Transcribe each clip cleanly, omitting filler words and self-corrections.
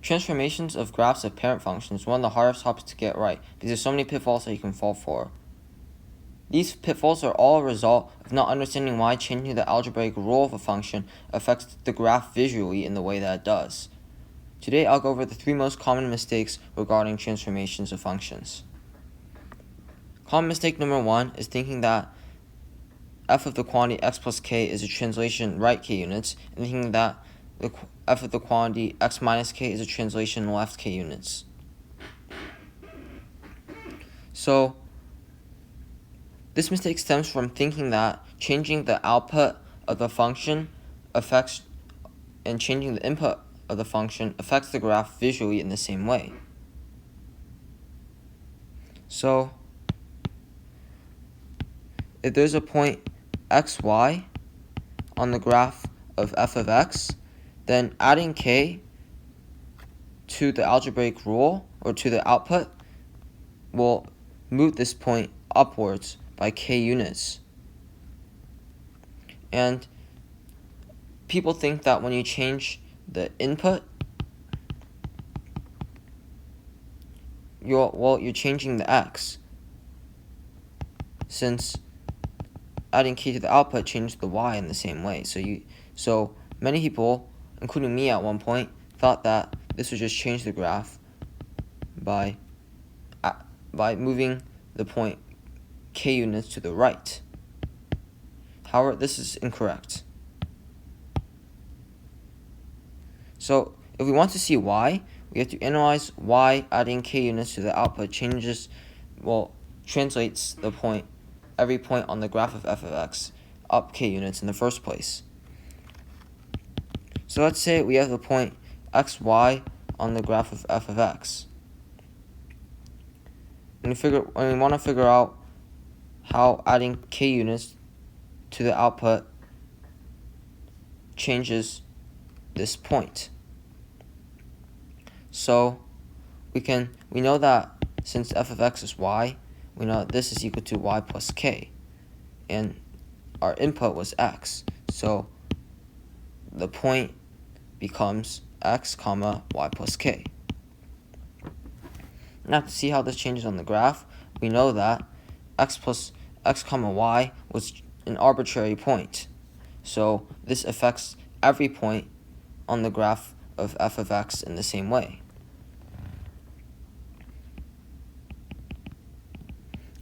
Transformations of graphs of parent functions is one of the hardest topics to get right because there's so many pitfalls that you can fall for. These pitfalls are all a result of not understanding why changing the algebraic rule of a function affects the graph visually in the way that it does. Today I'll go over the 3 most common mistakes regarding transformations of functions. Common mistake number 1 is thinking that f of the quantity x plus k is a translation right k units, and thinking that the f of the quantity x minus k is a translation left k units. So this mistake stems from thinking that changing the output of the function affects and changing the input of the function affects the graph visually in the same way. So if there's a point xy on the graph of f of x, then adding k to the algebraic rule or to the output will move this point upwards by k units. And people think that when you change the input, you're changing the x, since adding k to the output changed the y in the same way. So many people, including me at one point, thought that this would just change the graph by moving the point k units to the right. However, this is incorrect. So if we want to see why, we have to analyze why adding k units to the output translates the point, every point on the graph of f of x, up k units in the first place. So let's say we have the point xy on the graph of f of x. And we want to figure out how adding k units to the output changes this point. So we know that since f of x is y, we know that this is equal to y plus k, and our input was x, so the point becomes x comma y plus k. Now to see how this changes on the graph, we know that x comma y was an arbitrary point, so this affects every point on the graph of f of x in the same way.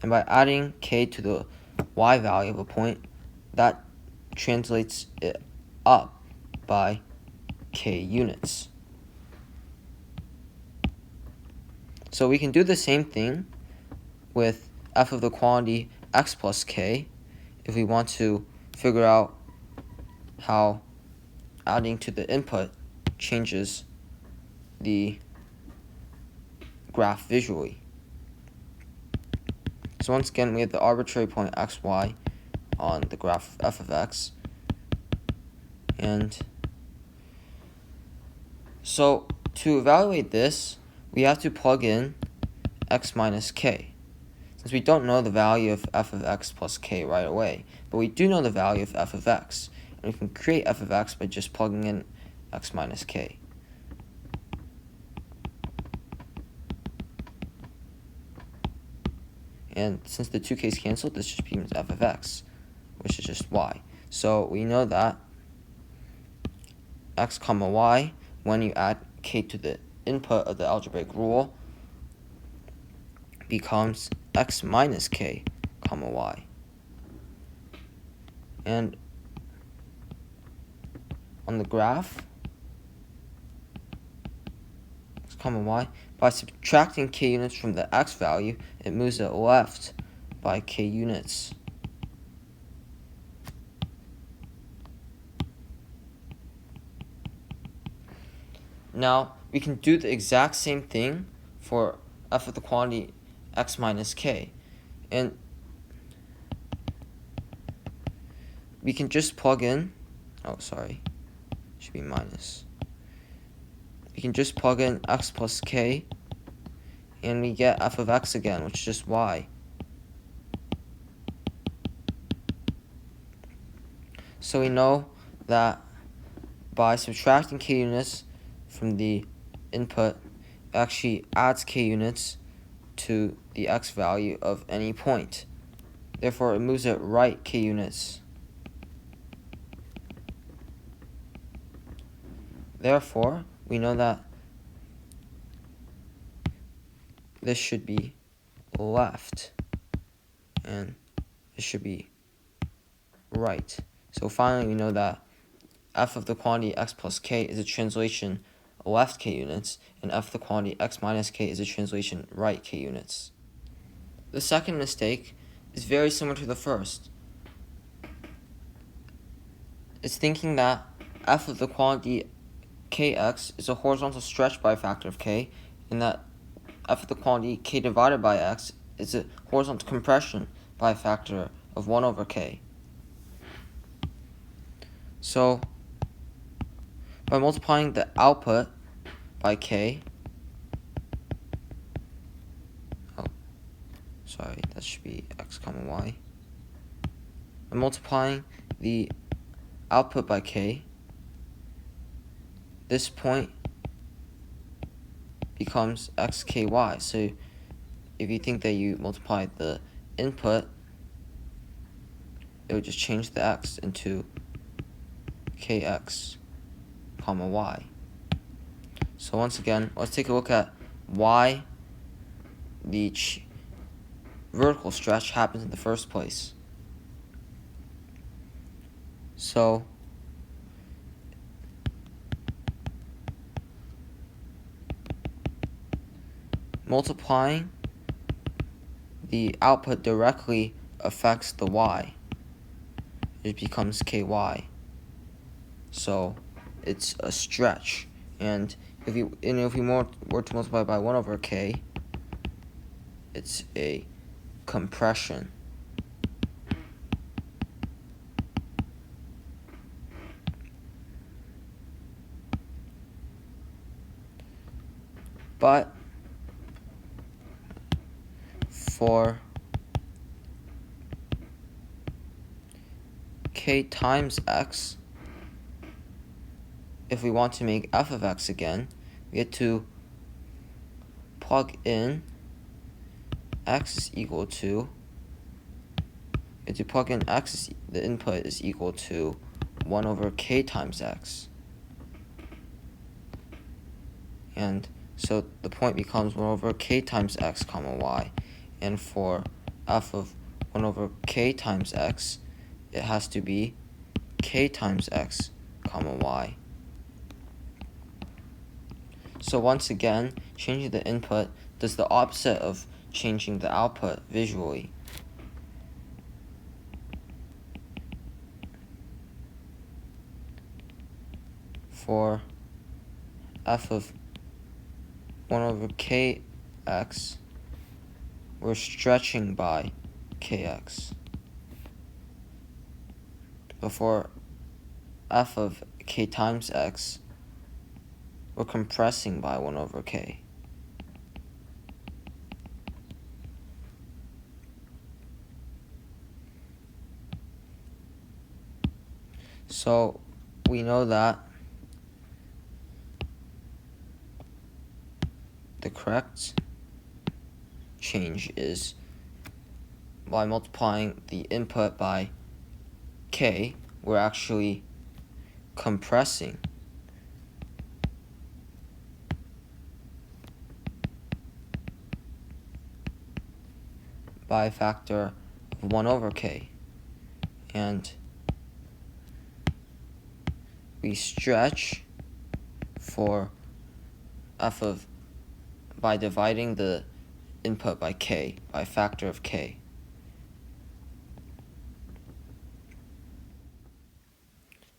And by adding k to the y value of a point, that translates it up by k units. So we can do the same thing with f of the quantity x plus k if we want to figure out how adding to the input changes the graph visually. So once again, we have the arbitrary point xy on the graph of f of x. And so to evaluate this, we have to plug in x minus k, since we don't know the value of f of x plus k right away, but we do know the value of f of x, and we can create f of x by just plugging in x minus k. And since the two k's cancel, this just becomes f of x, which is just y. So we know that x comma y, when you add k to the input of the algebraic rule, becomes x minus k comma y. And on the graph, x comma y, by subtracting k units from the x value, it moves it left by k units. Now, we can do the exact same thing for f of the quantity x minus k. And we can just plug in, should be minus. We can just plug in x plus k, and we get f of x again, which is just y. So we know that by subtracting k units from the input actually adds k units to the x value of any point. Therefore, it moves it right k units. Therefore, we know that this should be left and this should be right. So finally, we know that f of the quantity x plus k is a translation left k units, and f of the quantity x minus k is a translation right k units. The second mistake is very similar to the first. It's thinking that f of the quantity kx is a horizontal stretch by a factor of k, and that f of the quantity k divided by x is a horizontal compression by a factor of 1 over k. So, by multiplying the output by k, that should be x comma y. By multiplying the output by k, this point becomes xky. So if you think that you multiply the input, it would just change the x into kx comma y. So once again, let's take a look at why the vertical stretch happens in the first place. So multiplying the output directly affects the y. It becomes ky. So it's a stretch. And if we were to multiply by 1 over k, it's a compression. But for k times x, if we want to make f of x again, we have to plug in x is equal to, the input is equal to 1 over k times x. And so the point becomes 1 over k times x comma y. And for f of 1 over k times x, it has to be k times x comma y. So once again, changing the input does the opposite of changing the output visually. For f of 1 over kx, we're stretching by kx. But for f of k times x, we're compressing by 1 over k. So we know that the correct change is by multiplying the input by k, we're actually compressing by a factor of 1 over k. And we stretch for f of by dividing the input by k by a factor of k.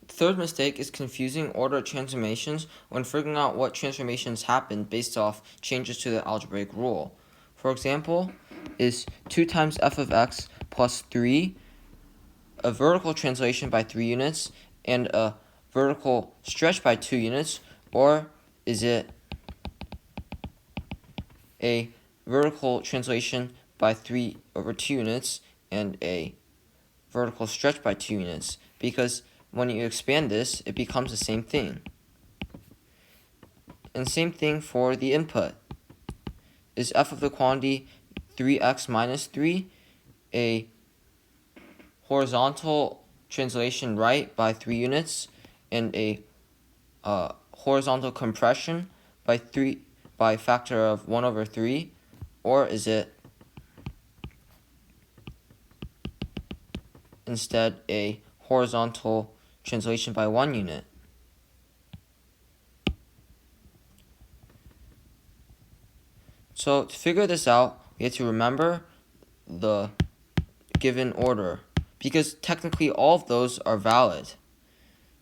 The third mistake is confusing order transformations when figuring out what transformations happen based off changes to the algebraic rule. For example, is 2 times f of x plus 3 a vertical translation by 3 units and a vertical stretch by 2 units, or is it a vertical translation by 3 over 2 units and a vertical stretch by 2 units? Because when you expand this, it becomes the same thing. And same thing for the input. Is f of the quantity 3x minus 3 a horizontal translation right by 3 units and a horizontal compression by a factor of 1 over 3, or is it instead a horizontal translation by 1 unit? So to figure this out, we have to remember the given order, because technically all of those are valid.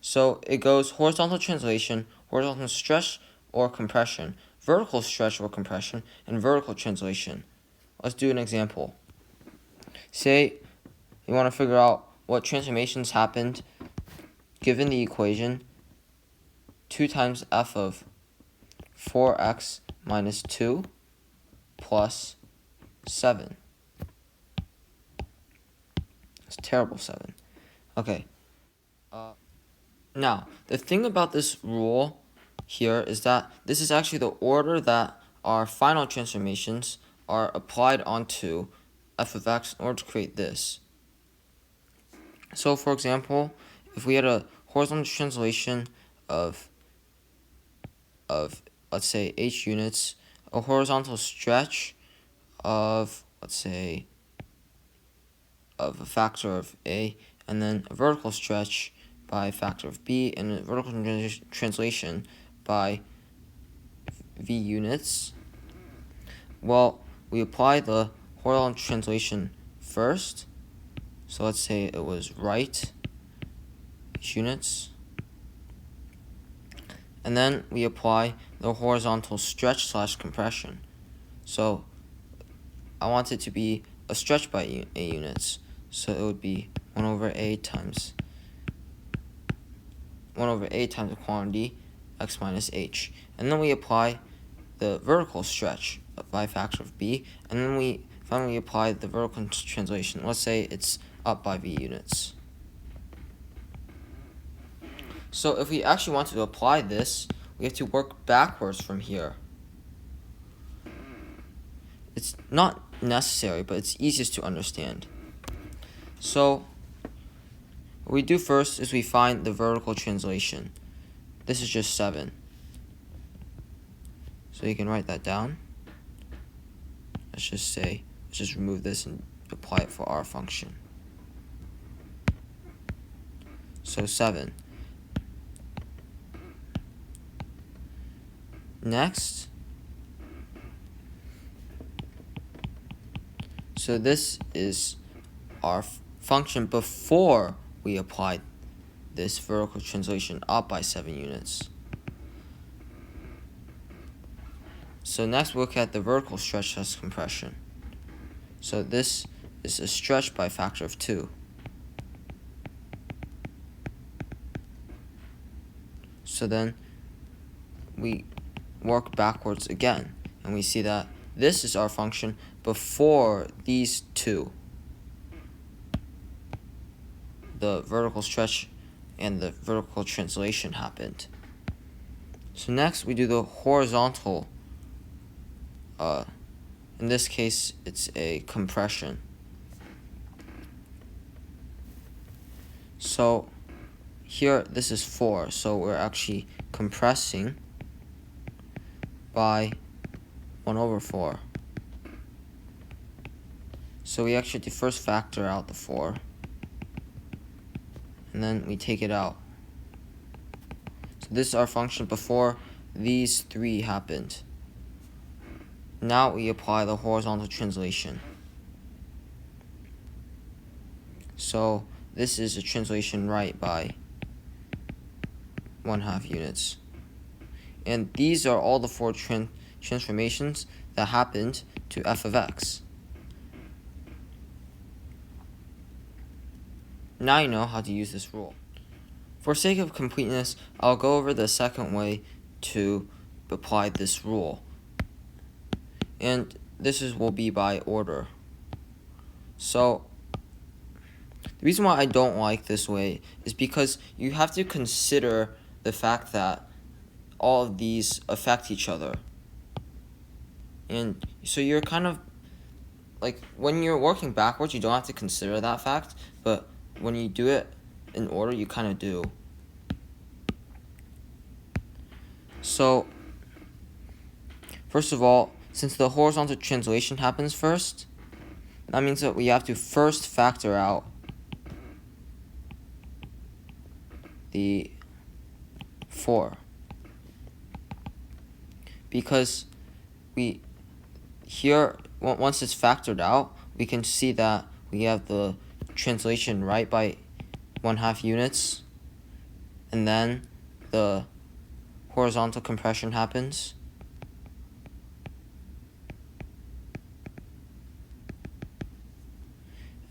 So it goes horizontal translation, horizontal stretch or compression, vertical stretch or compression, and vertical translation. Let's do an example. Say you want to figure out what transformations happened given the equation 2 times f of 4x minus 2 plus 7. It's terrible 7. Okay. Now, the thing about this rule here is that this is actually the order that our final transformations are applied onto f of x in order to create this. So, for example, if we had a horizontal translation of let's say h units, a horizontal stretch of, let's say, of a factor of a, and then a vertical stretch by a factor of b, and a vertical translation by v units. Well, we apply the horizontal translation first. So let's say it was right units. And then we apply the horizontal stretch / compression. So I want it to be a stretch by a units. So it would be 1 over a times the quantity x minus h. And then we apply the vertical stretch by a factor of b, and then we finally apply the vertical translation. Let's say it's up by v units. So if we actually want to apply this, we have to work backwards from here. It's not necessary, but it's easiest to understand. So what we do first is we find the vertical translation. This is just 7. So you can write that down. Let's just remove this and apply it for our function. So 7. Next, so this is our function before we applied this vertical translation up by 7 units. So next we look at the vertical stretch / compression. So this is a stretch by a factor of 2. So then we work backwards again, and we see that this is our function before these two, the vertical stretch and the vertical translation, happened. So next we do the horizontal, in this case it's a compression. So here this is 4, so we're actually compressing by 1 over 4. So we actually have to first factor out the 4, and then we take it out. So this is our function before these 3 happened. Now we apply the horizontal translation. So this is a translation right by 1/2 units. And these are all the 4 transformations that happened to f of x. Now you know how to use this rule. For sake of completeness, I'll go over the second way to apply this rule. And this will be by order. So the reason why I don't like this way is because you have to consider the fact that all of these affect each other. And so you're kind of, like, when you're working backwards, you don't have to consider that fact, but when you do it in order, you kind of do. So, first of all, since the horizontal translation happens first, that means that we have to first factor out the 4. Because once it's factored out, we can see that we have the translation right by 1/2 units, and then the horizontal compression happens.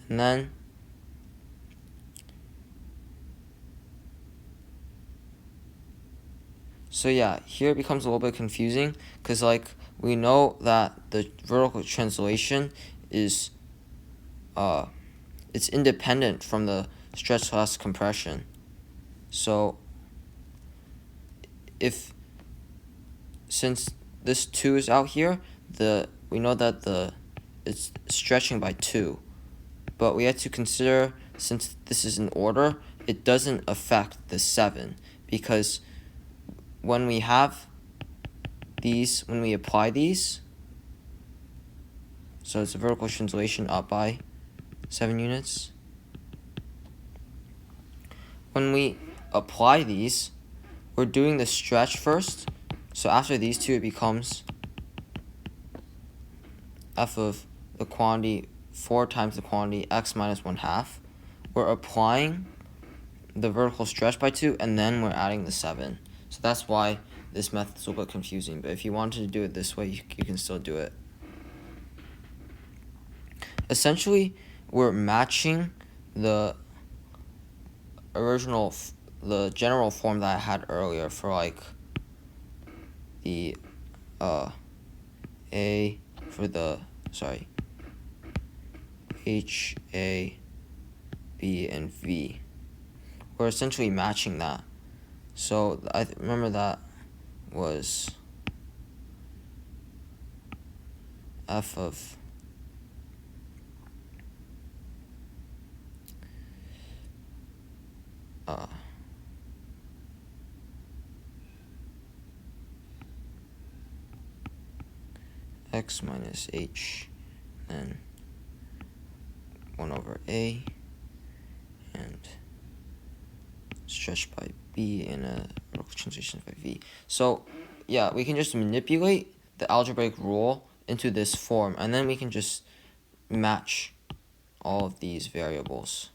And then so yeah, here it becomes a little bit confusing because, like, we know that the vertical translation is it's independent from the stretch / compression. So since this 2 is out here, we know that it's stretching by 2. But we have to consider, since this is in order, it doesn't affect the 7, because when we apply these, so it's a vertical translation up by 7 units. When we apply these, we're doing the stretch first. So after these two, it becomes f of the quantity 4 times the quantity x minus 1/2. We're applying the vertical stretch by 2, and then we're adding the 7. So that's why this method is a little bit confusing. But if you wanted to do it this way, you can still do it. Essentially, we're matching the general form that I had earlier for, like, the H, A, B, and V. We're essentially matching that. So I remember that was f of x minus h, and 1/a, and stretched by b, and a vertical translation by v. So yeah, we can just manipulate the algebraic rule into this form, and then we can just match all of these variables.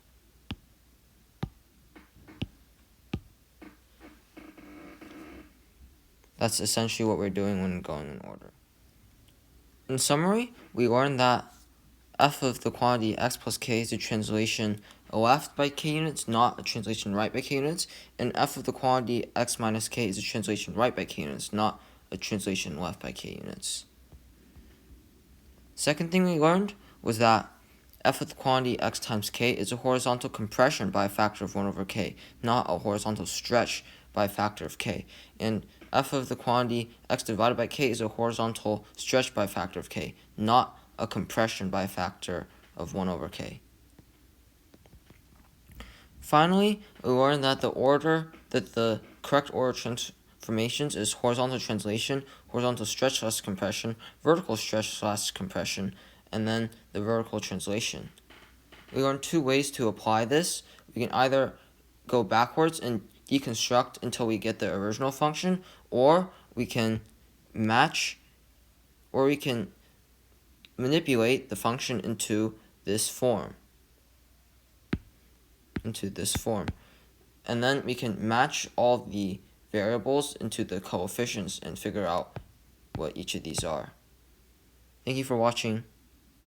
That's essentially what we're doing when going in order. In summary, we learned that f of the quantity x plus k is a translation left by k units, not a translation right by k units, and f of the quantity x minus k is a translation right by k units, not a translation left by k units. Second thing we learned was that f of the quantity x times k is a horizontal compression by a factor of 1/k, not a horizontal stretch by a factor of k. And f of the quantity x divided by k is a horizontal stretch by a factor of k, not a compression by a factor of 1/k. Finally, we learned that the correct order transformations is horizontal translation, horizontal stretch / compression, vertical stretch / compression, and then the vertical translation. We learned 2 ways to apply this. We can either go backwards and deconstruct until we get the original function, or we can manipulate the function into this form. And then we can match all the variables into the coefficients and figure out what each of these are. Thank you for watching.